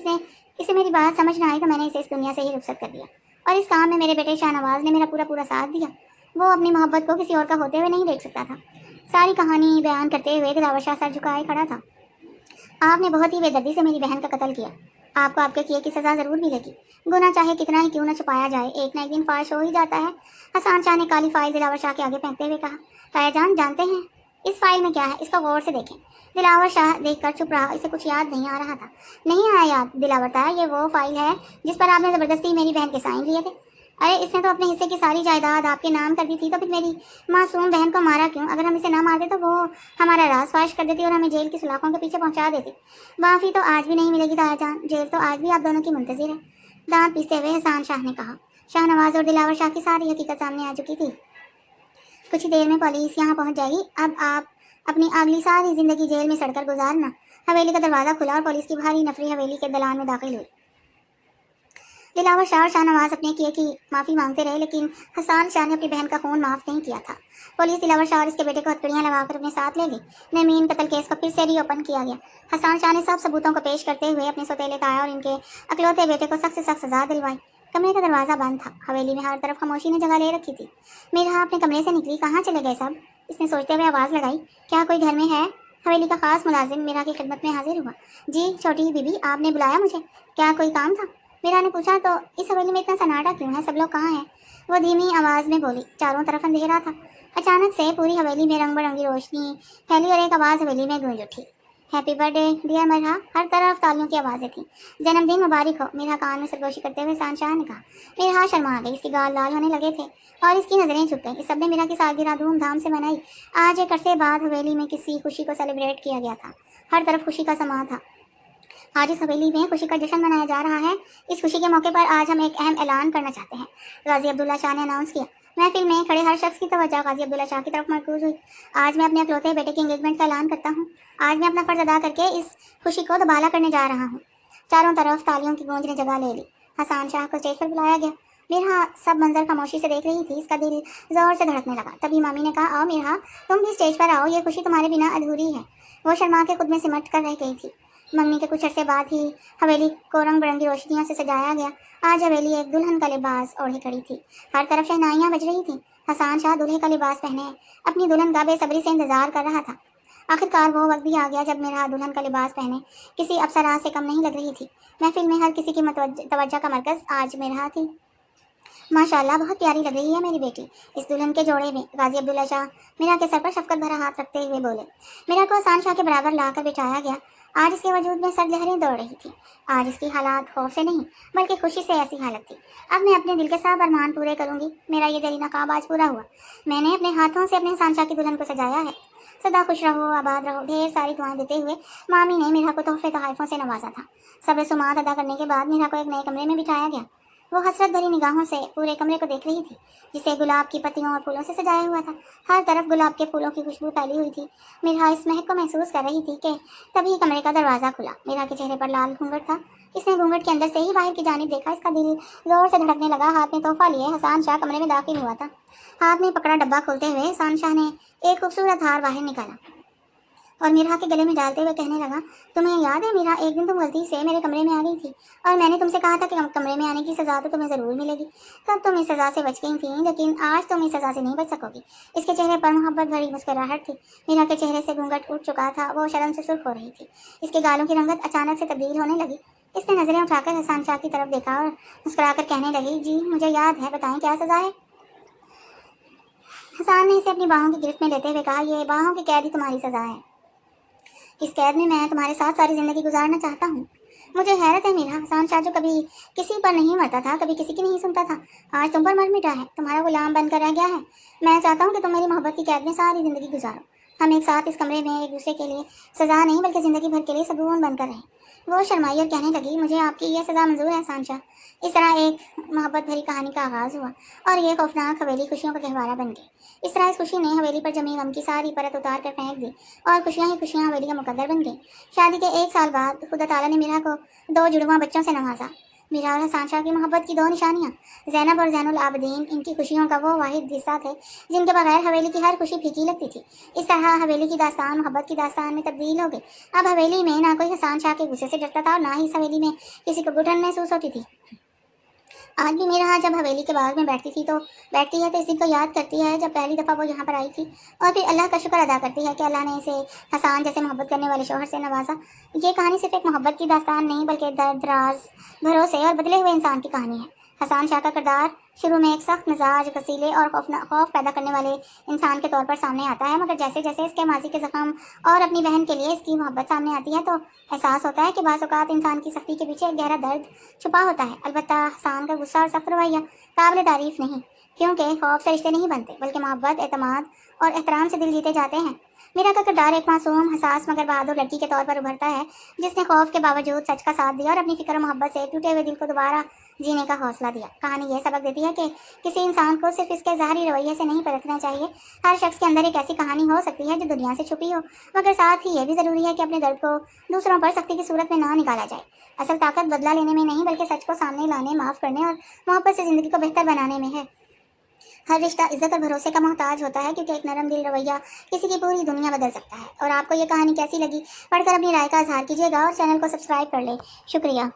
इसे मेरी बात समझ न आई तो मैंने इसे इस दुनिया से ही रुखसत कर दिया। और इस काम में मेरे बेटे शाहनवाज ने मेरा पूरा पूरा साथ दिया। वो अपनी मोहब्बत को किसी और का होते हुए नहीं देख सकता था। सारी कहानी बयान करते हुए दिलावर शाह सर झुकाए खड़ा था। आपने बहुत ही बेदर्दी से मेरी बहन का कत्ल किया। आपको आपके किए की सज़ा ज़रूर मिलेगी। गुनाह चाहे कितना ही क्यों न छुपाया जाए, एक न एक दिन फाश हो ही जाता है। हसान शाह ने काली फाइल दिलावर शाह के आगे फेंकते हुए कहा, तायाजान जानते हैं इस फाइल में क्या है? इसको गौर से देखें। दिलावर शाह देखकर चुप रहा। इसे कुछ याद नहीं आ रहा था। नहीं आया याद दिलावर ताया, ये वो फाइल है जिस पर आपने ज़बरदस्ती मेरी बहन के साइन लिए थे। अरे इसने तो अपने हिस्से की सारी जायदाद आपके नाम कर दी थी, तो फिर मेरी मासूम बहन को मारा क्यों? अगर हम इसे ना मारते तो वो हमारा राज फाश कर देती और हमें जेल की सलाखों के पीछे पहुंचा देती। माफ़ी तो आज भी नहीं मिलेगी तायाजान, जेल तो आज भी आप दोनों की मुंतजिर है। दांत पीसते हुए हसान शाह ने कहा। शाहनवाज और दिलावर शाह की सारी हकीकत सामने आ चुकी थी। कुछ ही देर में पुलिस यहाँ पहुंच जाएगी। अब आप अपनी अगली सारी जिंदगी जेल में सड़कर गुजारना। हवेली का दरवाज़ा खुला और पुलिस की भारी नफरी हवेली के दलान में दाखिल हुई। दिलावर शाह और शाहनवाज अपने किए की माफ़ी मांगते रहे, लेकिन हसान शाह ने अपनी बहन का खून माफ़ नहीं किया था। पुलिस दिलावर शाह और इसके बेटे को हथकड़ियाँ लगाकर अपने साथ ले गई। नरमीन कत्ल केस को फिर से रीओपन किया गया। हसान शाह ने सब सबूतों को पेश करते हुए अपने सौतेले ताया और इनके अकलौते बेटे को सख्त से सख्त सजा दिलवाई। कमरे का दरवाज़ा बंद था। हवेली में हर तरफ खामोशी ने जगह ले रखी थी। मीरा अपने कमरे से निकली। कहाँ चले गए सब? इसने सोचते हुए आवाज़ लगाई। क्या कोई घर में है? हवेली का खास मुलाजिम मीरा की खिदमत में हाजिर हुआ। जी छोटी बीबी, आपने बुलाया मुझे? क्या कोई काम था? मीरा ने पूछा। तो इस हवेली में इतना सन्नाटा क्यों है? सब लोग कहाँ हैं? वो धीमी आवाज़ में बोली। चारों तरफ अंधेरा था। अचानक से पूरी हवेली में रंग बिरंगी रोशनी फैली और एक आवाज़ हवेली में गूंज उठी। हैप्पी बर्थडे डियर मरहा। हर तरफ तालियों की आवाज़ें थीं। जन्मदिन मुबारक हो। मीरा कान में सरगोशी करते हुए हसान शाह ने कहा। मीरा शर्मा आ गई। इसके गाल लाल होने लगे थे और इसकी नज़रें झुक गईं। इस सब ने मीरा की सालगिरह धूमधाम से मनाई। आज एक अरसे बाद हवेली में किसी खुशी को सेलिब्रेट किया गया था। हर तरफ खुशी का समा था। आज इस हवेली में खुशी का जश्न मनाया जा रहा है। इस खुशी के मौके पर आज हम एक अहम ऐलान करना चाहते हैं, गाजी अब्दुल्ला शाह ने अनाउंस किया। महफिल में खड़े हर शख्स की तवज्जो गाजी अब्दुल्ला शाह की तरफ मरकूज हुई। आज मैं अपने अकलौते बेटे की एंगेजमेंट का ऐलान करता हूँ। आज मैं अपना फर्ज अदा करके इस खुशी को दोबाला करने जा रहा हूँ। चारों तरफ तालियों की गूंज ने जगह ले ली। हसान शाह को स्टेज पर बुलाया गया। मीरा सब मंजर खामोशी से देख रही थी। इसका दिल जोर से धड़कने लगा। तभी मामी ने कहा, आओ मीरा, तुम भी स्टेज पर आओ, ये खुशी तुम्हारे बिना अधूरी है। वो शर्मा के खुद में सिमट कर रह गई थी। मंगनी के कुछ अरसे बाद ही हवेली को रंग बिरंगी रोशनियों से सजाया गया। आज हवेली एक दुल्हन का लिबास ओढ़े खड़ी थी। हर तरफ शहनाइयाँ बज रही थीं। हसान शाह दूल्हे का लिबास पहने अपनी दुल्हन का बेसब्री से इंतजार कर रहा था। आखिरकार वो वक्त भी आ गया जब मेरा दुल्हन का लिबास पहने किसी अप्सरा से कम नहीं लग रही थी। महफिल में हर किसी की तवज्जो का मरकज़ आज मेरा थी। माशाल्लाह, बहुत प्यारी लग रही है मेरी बेटी। इस दुल्हन के जोड़े में गाजी अब्दुल्ला शाह मीरा के सर पर शफकत भरा हाथ रखते हुए बोले। मीरा को हसान शाह के बराबर लाकर बिठाया गया। आज इसके वजूद में सर लहरें दौड़ रही थी। आज इसकी हालात खौफ से नहीं बल्कि खुशी से ऐसी हालत थी। अब मैं अपने दिल के सब अरमान पूरे करूंगी। मेरा ये दिली नकाब आज पूरा हुआ। मैंने अपने हाथों से अपने हसान शाह की दुल्हन को सजाया है। सदा खुश रहो, आबाद रहो। ढेर सारी दुआएं देते हुए मामी ने मीरा को तोहफे तोहफों से नवाजा था। सब्र सुमात अदा करने के बाद मीरा को एक नए कमरे में बिठाया गया। वो हसरत भरी निगाहों से पूरे कमरे को देख रही थी, जिसे गुलाब की पत्तियों और फूलों से सजाया हुआ था। हर तरफ गुलाब के फूलों की खुशबू फैली हुई थी। मीरा इस महक को महसूस कर रही थी कि तभी कमरे का दरवाज़ा खुला। मीरा के चेहरे पर लाल घूंघट था। इसने घूंघट के अंदर से ही बाहर की जानिब देखा। इसका दिल जोर से धड़कने लगा। हाथ में तोहफा लिए हसन शाह कमरे में दाखिल हुआ था। हाथ में पकड़ा डब्बा खोलते हुए हसन शाह ने एक खूबसूरत हार बाहर निकाला और मीरा के गले में डालते हुए कहने लगा, तुम्हें याद है मीरा, एक दिन तुम गलती से मेरे कमरे में आ गई थी और मैंने तुमसे कहा था कि कमरे में आने की सज़ा तो तुम्हें ज़रूर मिलेगी। तब तुम इस सज़ा से बच गई थी, लेकिन आज तुम इस सज़ा से नहीं बच सकोगी। इसके चेहरे पर मोहब्बत भरी मुस्कुराहट थी। मीरा के चेहरे से घूंघट उठ चुका था। वो शर्म से सुर्ख हो रही थी। इसके गालों की रंगत अचानक से तब्दील होने लगी। इसने नजरें उठाकर हसन शाह की तरफ देखा और मुस्कुराकर कहने लगी, जी मुझे याद है, बताएं क्या सज़ा है। हसन ने इसे अपनी बाहों की गिरफ्त में लेते हुए कहा, ये बाहों की कैद ही तुम्हारी सज़ा है। इस कैद में मैं तुम्हारे साथ सारी ज़िंदगी गुजारना चाहता हूँ। मुझे हैरत है मीरा, हसन शाह जो कभी किसी पर नहीं मरता था, कभी किसी की नहीं सुनता था, आज तुम पर मर मिटा है, तुम्हारा गुलाम बनकर रह गया है। मैं चाहता हूँ कि तुम मेरी मोहब्बत की कैद में सारी ज़िंदगी गुजारो। हम एक साथ इस कमरे में एक दूसरे के लिए सज़ा नहीं बल्कि ज़िंदगी भर के लिए सुकून बनकर रहें। वो शर्माई और कहने लगी, मुझे आपकी यह सज़ा मंजूर है हसन शाह। इस तरह एक मोहब्बत भरी कहानी का आगाज़ हुआ और ये खौफनाक हवेली खुशियों का गहवारा बन गई। इस तरह इस खुशी ने हवेली पर जमी गम की सारी परत उतार कर फेंक दी और खुशियाँ ही खुशियाँ हवेली का मुकद्दर बन गई। शादी के 1 साल बाद खुदा ताला ने मीरा को 2 जुड़वां बच्चों से नवाजा। मीरा और हसन शाह की मोहब्बत की 2 निशानियाँ, ज़ैनब और ज़ैनुल आबदीन, इनकी खुशियों का वो वाहिद हिस्सा थे जिनके बगैर हवेली की हर खुशी फीकी लगती थी। इस तरह हवेली की दास्तान मोहब्बत की दास्तान में तब्दील हो गई। अब हवेली में ना कोई हसन शाह के गुस्से से डरता था और ना ही इस हवेली में किसी को घुटन महसूस होती थी। आज भी मेरा जब हवेली के बाग में बैठती है तो इस दिन को याद करती है जब पहली दफ़ा वो यहाँ पर आई थी, और फिर अल्लाह का शुक्र अदा करती है कि अल्लाह ने इसे हसन जैसे मोहब्बत करने वाले शौहर से नवाजा। ये कहानी सिर्फ एक मोहब्बत की दास्तान नहीं बल्कि दर्द, राज, भरोसे और बदले हुए इंसान की कहानी है। हसन शाह का किरदार शुरू में एक सख्त मिजाज, वसीले और खौफ पैदा करने वाले इंसान के तौर पर सामने आता है, मगर जैसे जैसे इसके माजी के ज़ख्म और अपनी बहन के लिए इसकी मोहब्बत सामने आती है तो एहसास होता है कि बाज़ औक़ात इंसान की सख्ती के पीछे एक गहरा दर्द छुपा होता है। अलबत्ता हसन का गुस्सा और सख्त रवैया काबिल तारीफ़ नहीं, क्योंकि खौफ से रिश्ते नहीं बनते बल्कि मोहब्बत, एतमाद और एहतराम से दिल जीते जाते हैं। मीरा का किरदार एक मासूम, हसास मगर बहादुर लड़की के तौर पर उभरता है, जिसने खौफ के बावजूद सच का साथ दिया और अपनी फिक्र मोहब्बत से टूटे हुए दिल को दोबारा जीने का हौसला दिया। कहानी यह सबक देती है कि किसी इंसान को सिर्फ इसके ज़ाहरी रवैये से नहीं परखना चाहिए। हर शख्स के अंदर एक ऐसी कहानी हो सकती है जो दुनिया से छुपी हो, मगर साथ ही ये भी ज़रूरी है कि अपने दर्द को दूसरों पर सख्ती की सूरत में ना निकाला जाए। असल ताकत बदला लेने में नहीं बल्कि सच को सामने लाने, माफ़ करने और मोहब्बत से ज़िंदगी को बेहतर बनाने में है। हर रिश्ता इज्जत और भरोसे का मोहताज होता है, क्योंकि एक नरम दिल रवैया किसी की पूरी दुनिया बदल सकता है। और आपको ये कहानी कैसी लगी, पढ़कर अपनी राय का इजहार कीजिएगा और चैनल को सब्सक्राइब कर लें। शुक्रिया।